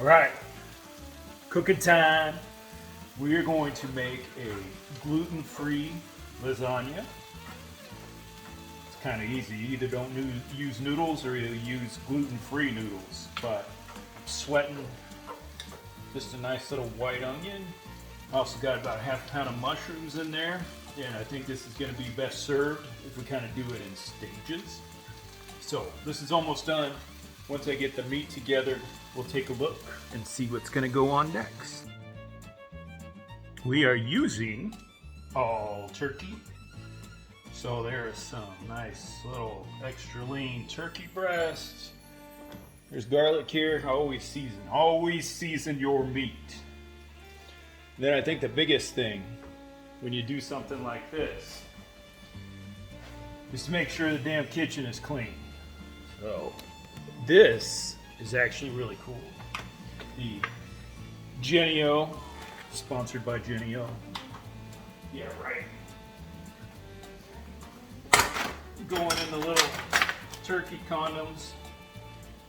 All right, cooking time. We are going to make a gluten-free lasagna. It's kind of easy. You either don't use noodles or you use gluten-free noodles. But I'm sweating just a nice little white onion. I also got about half a pound of mushrooms in there. And I think this is going to be best served if we kind of do it in stages. So this is almost done. Once I get the meat together, we'll take a look and see what's going to go on next. We are using all turkey. So there's some nice little extra lean turkey breast. There's garlic here. Always season your meat. Then I think the biggest thing when you do something like this is to make sure the damn kitchen is clean. So this is actually really cool. The Genio, sponsored by Genio. Yeah, right. Going in the little turkey condoms.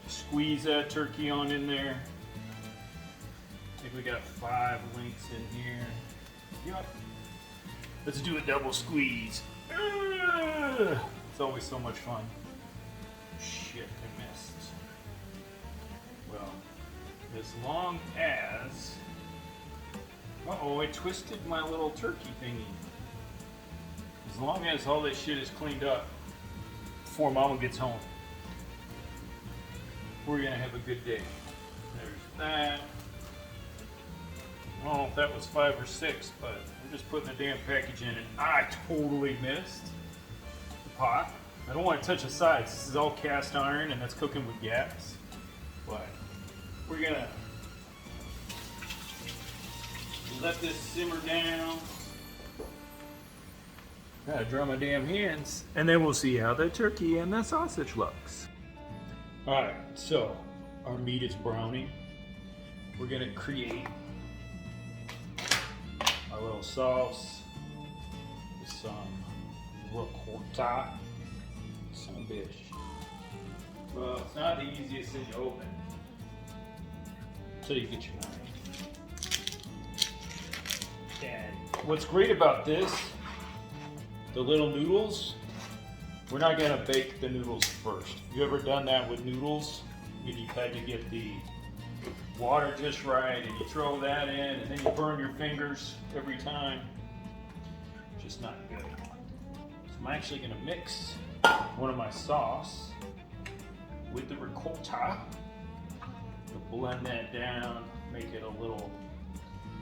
Squeeze that turkey on in there. I think we got 5 links in here. Yep. Let's do a double squeeze. It's always so much fun. Shit, I missed. Well, as long as... Uh-oh, I twisted my little turkey thingy. As long as all this shit is cleaned up before Mama gets home, we're gonna have a good day. There's that. I don't know if that was 5 or 6, but I'm just putting the damn package in and I totally missed the pot. I don't want to touch the sides. This is all cast iron and that's cooking with gas. But we're gonna let this simmer down. Gotta dry my damn hands. And then we'll see how the turkey and the sausage looks. Alright, so our meat is browning. We're gonna create our little sauce with some ricotta. Some bitch. Well, it's not the easiest thing to open until you get your knife. And what's great about this, the little noodles, we're not gonna bake the noodles first. You ever done that with noodles? When you've had to get the water just right and you throw that in and then you burn your fingers every time. Just not good. So I'm actually gonna mix one of my sauce with the ricotta to blend that down, make it a little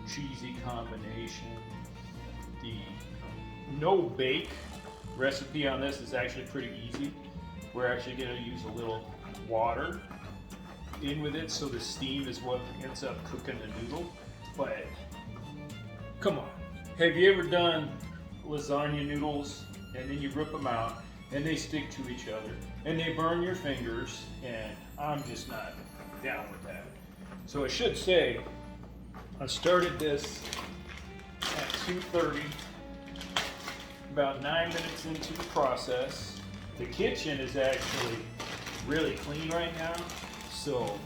cheesy combination. The no bake recipe on this is actually pretty easy. We're actually going to use a little water in with it so the steam is what ends up cooking the noodle. But come on, have you ever done lasagna noodles and then you rip them out and they stick to each other and they burn your fingers? And I'm just not down with that. So I should say I started this at 2:30. About 9 minutes into the process. The kitchen is actually really clean right now, so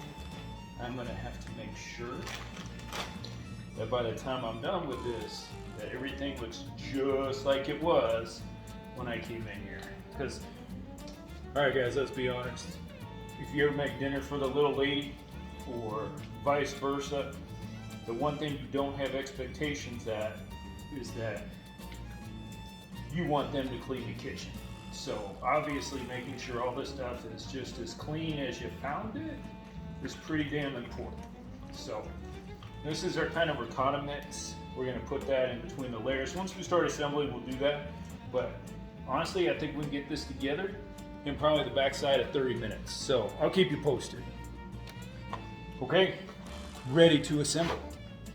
I'm gonna have to make sure that by the time I'm done with this, that everything looks just like it was when I came in here. Because, all right guys, let's be honest. If you ever make dinner for the little lady or vice versa, the one thing you don't have expectations at is that you want them to clean the kitchen. So obviously making sure all this stuff is just as clean as you found it is pretty damn important. So this is our kind of ricotta mix. We're gonna put that in between the layers. Once we start assembling, we'll do that. But honestly, I think we can get this together in probably the backside of 30 minutes. So I'll keep you posted. Okay, ready to assemble.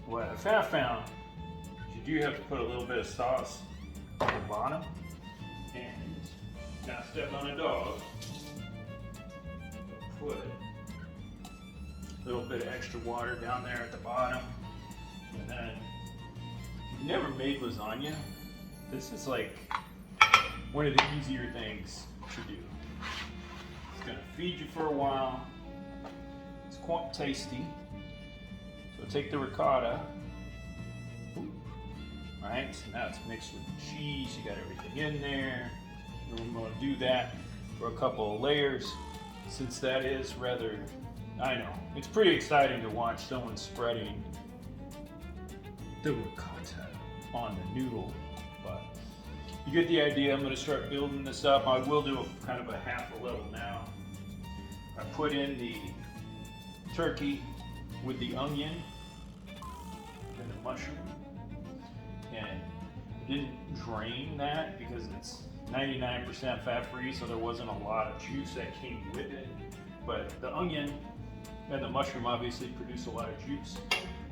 What I found is you do have to put a little bit of sauce on the bottom and not step on a dog. Put a little bit of extra water down there at the bottom. And then, if you've never made lasagna, this is like one of the easier things to do. It's gonna feed you for a while. It's quite tasty. So take the ricotta. Right, so now it's mixed with the cheese. You got everything in there. And we're going to do that for a couple of layers, since that is rather, I know, it's pretty exciting to watch someone spreading the ricotta on the noodle, but you get the idea. I'm going to start building this up. I will do a kind of a half a level now. I put in the turkey with the onion and the mushroom, and didn't drain that because it's 99% fat-free, so there wasn't a lot of juice that came with it. But the onion and the mushroom obviously produce a lot of juice.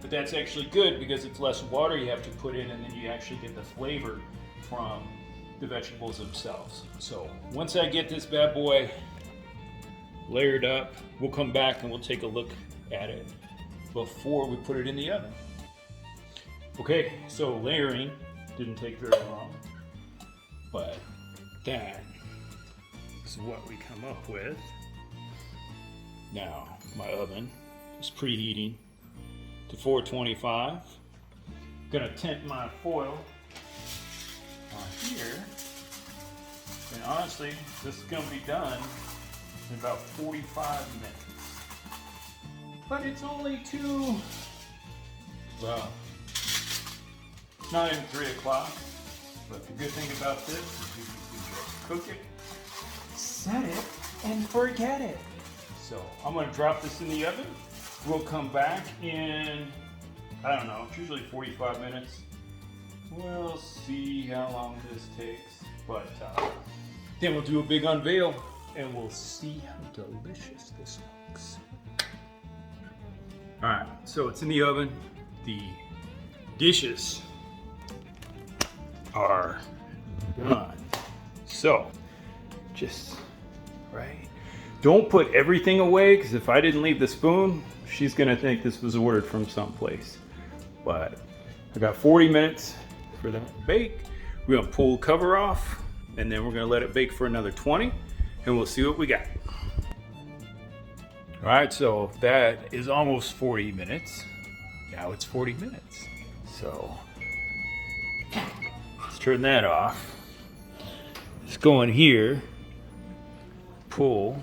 But that's actually good because it's less water you have to put in, and then you actually get the flavor from the vegetables themselves. So once I get this bad boy layered up, we'll come back and we'll take a look at it before we put it in the oven. Okay, so layering didn't take very long, but that is what we come up with. Now, my oven is preheating to 425. Gonna tint my foil on here, and honestly, this is gonna be done in about 45 minutes. But it's only well, it's not even 3 o'clock, but the good thing about this is you can just cook it, set it, and forget it. So I'm gonna drop this in the oven. We'll come back in, I don't know, it's usually 45 minutes. We'll see how long this takes, but then we'll do a big unveil and we'll see how delicious this looks. All right, so it's in the oven. The dishes are done. So, just, right? Don't put everything away, because if I didn't leave the spoon, she's gonna think this was ordered from someplace. But I got 40 minutes for that to bake. We're gonna pull the cover off, and then we're gonna let it bake for another 20, and we'll see what we got. All right, so that is almost 40 minutes. Now it's 40 minutes. So let's turn that off. Let's go in here, pull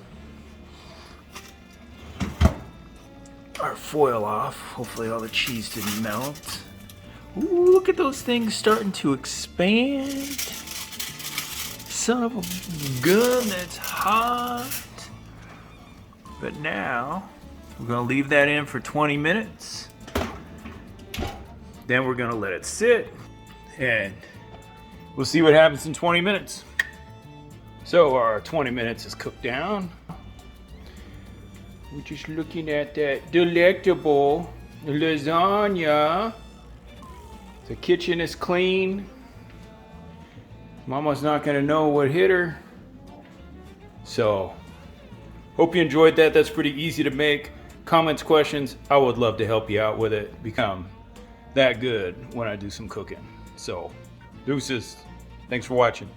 our foil off. Hopefully all the cheese didn't melt. Ooh, look at those things starting to expand. Son of a gun, that's hot. But now we're gonna leave that in for 20 minutes. Then we're gonna let it sit, and we'll see what happens in 20 minutes. So our 20 minutes is cooked down. We're just looking at that delectable lasagna. The kitchen is clean. Mama's not gonna know what hit her. So, hope you enjoyed that. That's pretty easy to make. Comments, questions, I would love to help you out with it. Become that good when I do some cooking. So, deuces. Thanks for watching.